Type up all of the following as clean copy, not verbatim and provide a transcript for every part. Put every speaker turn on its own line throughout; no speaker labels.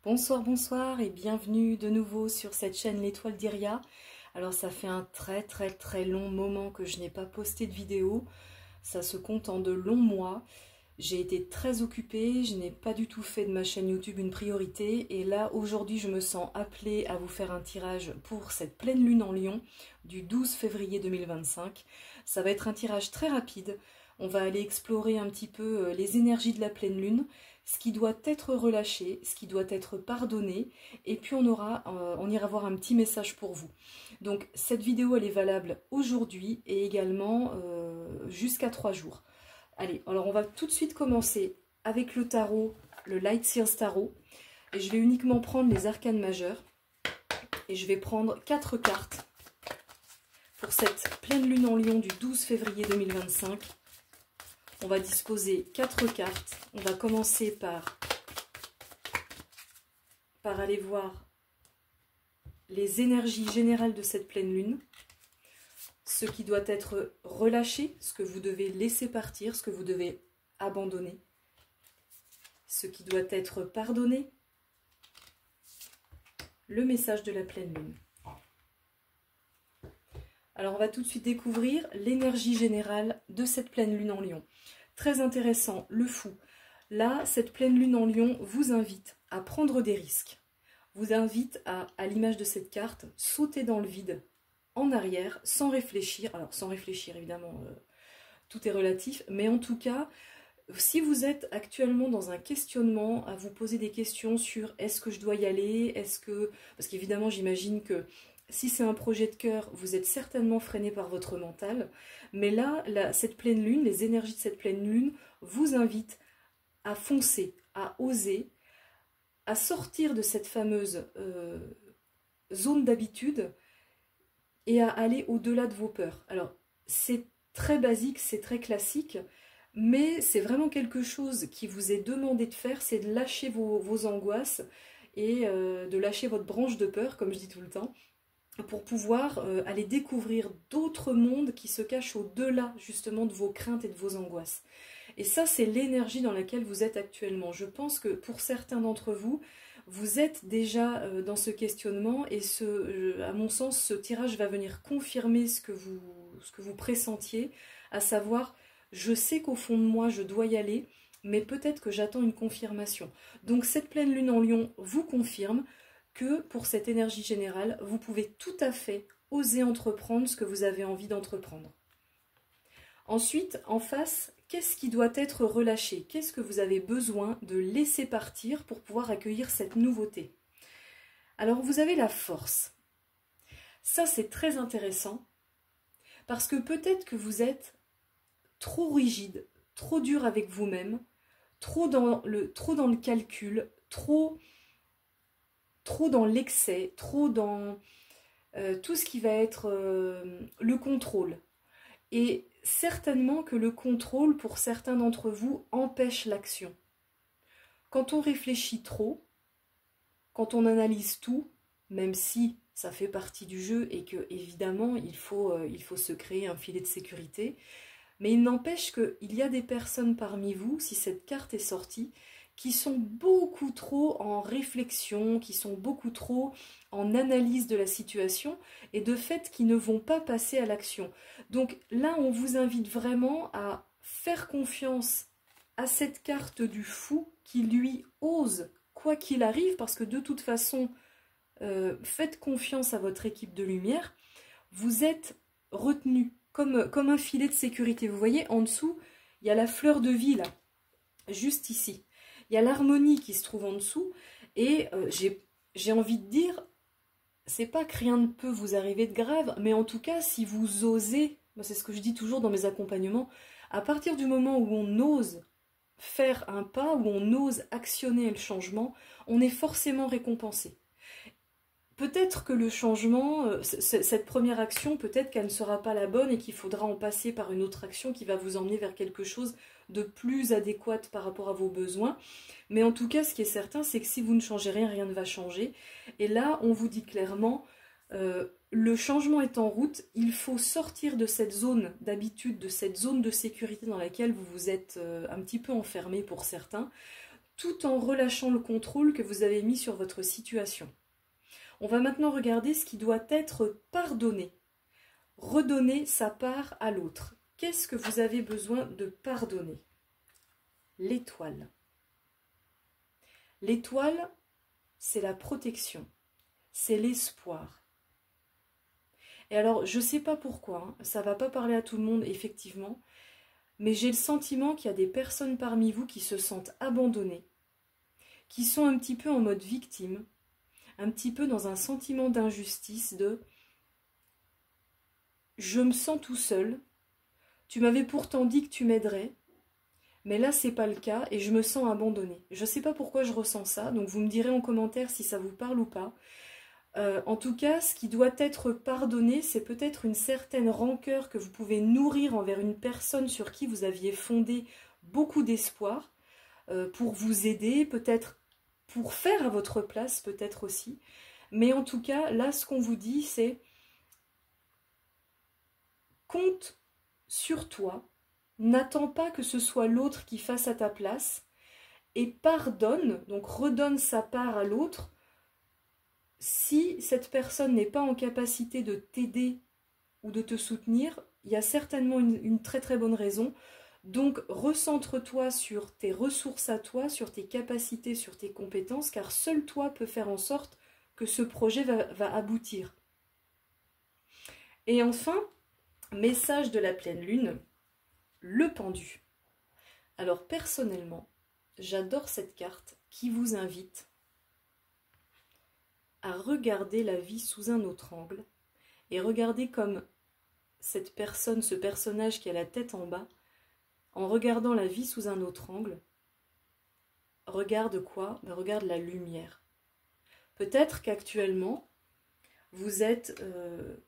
Bonsoir, bonsoir et bienvenue de nouveau sur cette chaîne L'Étoile d'Iria. Alors ça fait un très long moment que je n'ai pas posté de vidéo. Ça se compte en de longs mois. J'ai été très occupée, je n'ai pas du tout fait de ma chaîne YouTube une priorité. Et là aujourd'hui je me sens appelée à vous faire un tirage pour cette pleine lune en Lion du 12 février 2025. Ça va être un tirage très rapide. On va aller explorer un petit peu les énergies de la pleine lune, ce qui doit être relâché, ce qui doit être pardonné, et puis on ira voir un petit message pour vous. Donc cette vidéo elle est valable aujourd'hui et également jusqu'à 3 jours. Allez, alors on va tout de suite commencer avec le tarot, le Light Seers Tarot, et je vais uniquement prendre les arcanes majeures, et je vais prendre 4 cartes pour cette pleine lune en Lion du 12 février 2025. On va disposer 4 cartes. On va commencer par aller voir les énergies générales de cette pleine lune, ce qui doit être relâché, ce que vous devez laisser partir, ce que vous devez abandonner, ce qui doit être pardonné, le message de la pleine lune. Alors on va tout de suite découvrir l'énergie générale de cette pleine lune en Lion. Très intéressant, le fou. Là, cette pleine lune en Lion vous invite à prendre des risques. Vous invite à l'image de cette carte, sauter dans le vide, en arrière, sans réfléchir. Alors sans réfléchir évidemment, tout est relatif, mais en tout cas, si vous êtes actuellement dans un questionnement, à vous poser des questions sur est-ce que je dois y aller, parce qu'évidemment j'imagine que si c'est un projet de cœur, vous êtes certainement freiné par votre mental. Mais là, cette pleine lune, les énergies de cette pleine lune vous invitent à foncer, à oser, à sortir de cette fameuse zone d'habitude et à aller au-delà de vos peurs. Alors, c'est très basique, c'est très classique, mais c'est vraiment quelque chose qui vous est demandé de faire, c'est de lâcher vos angoisses et de lâcher votre branche de peur, comme je dis tout le temps, pour pouvoir aller découvrir d'autres mondes qui se cachent au-delà justement de vos craintes et de vos angoisses. Et ça, c'est l'énergie dans laquelle vous êtes actuellement. Je pense que pour certains d'entre vous, vous êtes déjà dans ce questionnement et à mon sens, ce tirage va venir confirmer ce que vous pressentiez, à savoir, je sais qu'au fond de moi, je dois y aller, mais peut-être que j'attends une confirmation. Donc cette pleine lune en Lion vous confirme que pour cette énergie générale, vous pouvez tout à fait oser entreprendre ce que vous avez envie d'entreprendre. Ensuite, en face, qu'est-ce qui doit être relâché? Qu'est-ce que vous avez besoin de laisser partir pour pouvoir accueillir cette nouveauté? Alors, vous avez la force. Ça, c'est très intéressant parce que peut-être que vous êtes trop rigide, trop dur avec vous-même, trop dans le calcul, trop dans l'excès, trop dans tout ce qui va être le contrôle. Et certainement que le contrôle, pour certains d'entre vous, empêche l'action. Quand on réfléchit trop, quand on analyse tout, même si ça fait partie du jeu et que évidemment il faut se créer un filet de sécurité, mais il n'empêche qu'il y a des personnes parmi vous, si cette carte est sortie, qui sont beaucoup trop en réflexion, qui sont beaucoup trop en analyse de la situation et de fait qui ne vont pas passer à l'action. Donc là, on vous invite vraiment à faire confiance à cette carte du fou qui lui ose quoi qu'il arrive, parce que de toute façon, faites confiance à votre équipe de lumière, vous êtes retenu comme un filet de sécurité. Vous voyez, en dessous, il y a la fleur de vie là, juste ici. Il y a l'harmonie qui se trouve en dessous et j'ai envie de dire, c'est pas que rien ne peut vous arriver de grave, mais en tout cas, si vous osez, c'est ce que je dis toujours dans mes accompagnements, à partir du moment où on ose faire un pas, où on ose actionner le changement, on est forcément récompensé. Peut-être que le changement, cette première action, peut-être qu'elle ne sera pas la bonne et qu'il faudra en passer par une autre action qui va vous emmener vers quelque chose de plus adéquat par rapport à vos besoins. Mais en tout cas, ce qui est certain, c'est que si vous ne changez rien, rien ne va changer. Et là, on vous dit clairement, le changement est en route, il faut sortir de cette zone d'habitude, de cette zone de sécurité dans laquelle vous vous êtes un petit peu enfermé pour certains, tout en relâchant le contrôle que vous avez mis sur votre situation. On va maintenant regarder ce qui doit être pardonné. Redonner sa part à l'autre. Qu'est-ce que vous avez besoin de pardonner? L'étoile. L'étoile, c'est la protection, c'est l'espoir. Et alors, je ne sais pas pourquoi, ça ne va pas parler à tout le monde, effectivement, mais j'ai le sentiment qu'il y a des personnes parmi vous qui se sentent abandonnées, qui sont un petit peu en mode victime, un petit peu dans un sentiment d'injustice de « je me sens tout seul, tu m'avais pourtant dit que tu m'aiderais, mais là c'est pas le cas et je me sens abandonnée. » Je ne sais pas pourquoi je ressens ça, donc vous me direz en commentaire si ça vous parle ou pas. En tout cas, ce qui doit être pardonné, c'est peut-être une certaine rancœur que vous pouvez nourrir envers une personne sur qui vous aviez fondé beaucoup d'espoir, pour vous aider, peut-être pour faire à votre place, peut-être aussi. Mais en tout cas, là, ce qu'on vous dit, c'est compte sur toi, n'attends pas que ce soit l'autre qui fasse à ta place, et pardonne, donc redonne sa part à l'autre. Si cette personne n'est pas en capacité de t'aider ou de te soutenir, il y a certainement une très très bonne raison. Donc recentre-toi sur tes ressources à toi, sur tes capacités, sur tes compétences, car seul toi peux faire en sorte que ce projet va aboutir. Et enfin, message de la pleine lune, le pendu. Alors personnellement, j'adore cette carte qui vous invite à regarder la vie sous un autre angle et regarder comme cette personne, ce personnage qui a la tête en bas, en regardant la vie sous un autre angle, regarde quoi? Ben, regarde la lumière. Peut-être qu'actuellement, vous êtes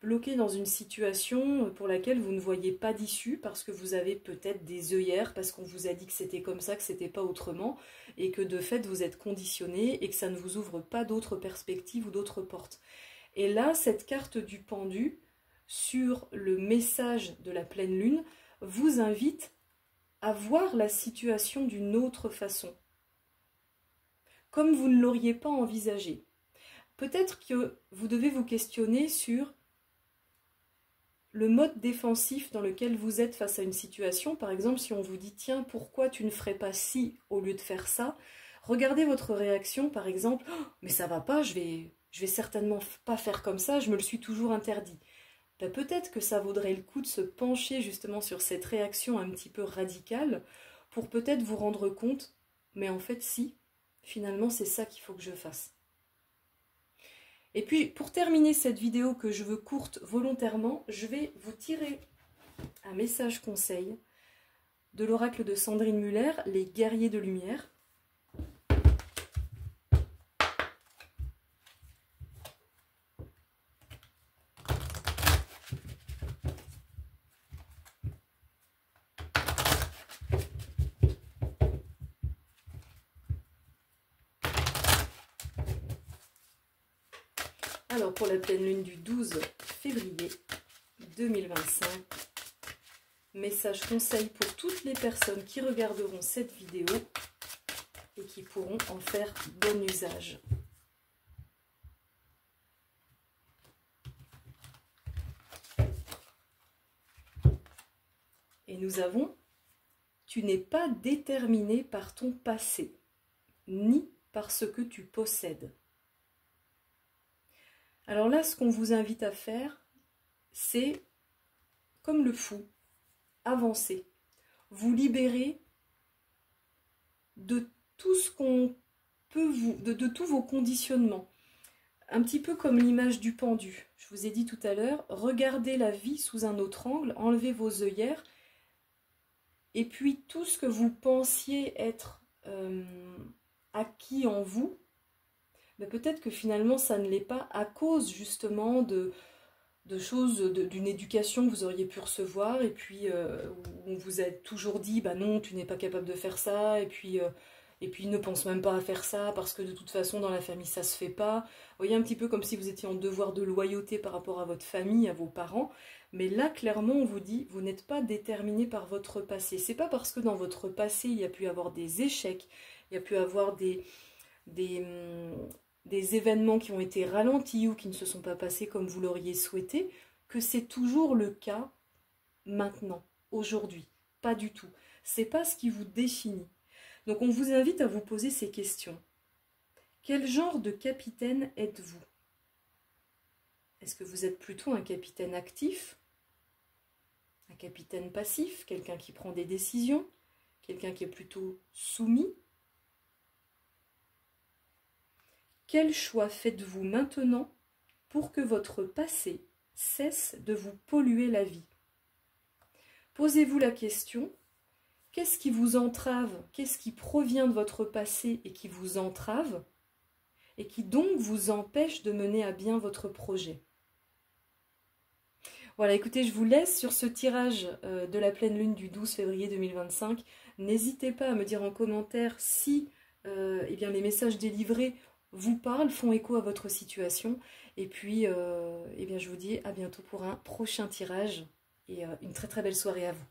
bloqué dans une situation pour laquelle vous ne voyez pas d'issue parce que vous avez peut-être des œillères, parce qu'on vous a dit que c'était comme ça, que c'était pas autrement, et que de fait vous êtes conditionné et que ça ne vous ouvre pas d'autres perspectives ou d'autres portes. Et là, cette carte du pendu, sur le message de la pleine lune, vous invite à voir la situation d'une autre façon, comme vous ne l'auriez pas envisagé. Peut-être que vous devez vous questionner sur le mode défensif dans lequel vous êtes face à une situation. Par exemple, si on vous dit « Tiens, pourquoi tu ne ferais pas ci au lieu de faire ça ?» Regardez votre réaction, par exemple oh, « Mais ça va pas, je vais certainement pas faire comme ça, je me le suis toujours interdit. » Ben, peut-être que ça vaudrait le coup de se pencher justement sur cette réaction un petit peu radicale pour peut-être vous rendre compte « Mais en fait, si, finalement, c'est ça qu'il faut que je fasse. » Et puis, pour terminer cette vidéo que je veux courte volontairement, je vais vous tirer un message conseil de l'oracle de Sandrine Muller, les guerriers de lumière. Alors, pour la pleine lune du 12 février 2025, message conseil pour toutes les personnes qui regarderont cette vidéo et qui pourront en faire bon usage. Et nous avons « Tu n'es pas déterminé par ton passé, ni par ce que tu possèdes. » Alors là, ce qu'on vous invite à faire, c'est, comme le fou, avancer. Vous libérer de tout ce qu'on peut de tous vos conditionnements. Un petit peu comme l'image du pendu. Je vous ai dit tout à l'heure, regardez la vie sous un autre angle, enlevez vos œillères, et puis tout ce que vous pensiez être acquis en vous, mais peut-être que finalement ça ne l'est pas à cause justement de choses, d'une éducation que vous auriez pu recevoir et puis où on vous a toujours dit bah non tu n'es pas capable de faire ça et puis ne pense même pas à faire ça parce que de toute façon dans la famille ça se fait pas. Vous voyez un petit peu comme si vous étiez en devoir de loyauté par rapport à votre famille, à vos parents, mais là clairement on vous dit vous n'êtes pas déterminé par votre passé. C'est pas parce que dans votre passé il y a pu avoir des échecs, il y a pu avoir des événements qui ont été ralentis ou qui ne se sont pas passés comme vous l'auriez souhaité, que c'est toujours le cas maintenant, aujourd'hui. Pas du tout. C'est pas ce qui vous définit. Donc on vous invite à vous poser ces questions. Quel genre de capitaine êtes-vous? Est-ce que vous êtes plutôt un capitaine actif? Un capitaine passif? Quelqu'un qui prend des décisions? Quelqu'un qui est plutôt soumis? Quel choix faites-vous maintenant pour que votre passé cesse de vous polluer la vie? Posez-vous la question, qu'est-ce qui vous entrave? Qu'est-ce qui provient de votre passé et qui vous entrave? Et qui donc vous empêche de mener à bien votre projet? Voilà, écoutez, je vous laisse sur ce tirage de la pleine lune du 12 février 2025. N'hésitez pas à me dire en commentaire si eh bien, les messages délivrés vous parlent, font écho à votre situation. Et puis, eh bien, je vous dis à bientôt pour un prochain tirage et une très très belle soirée à vous.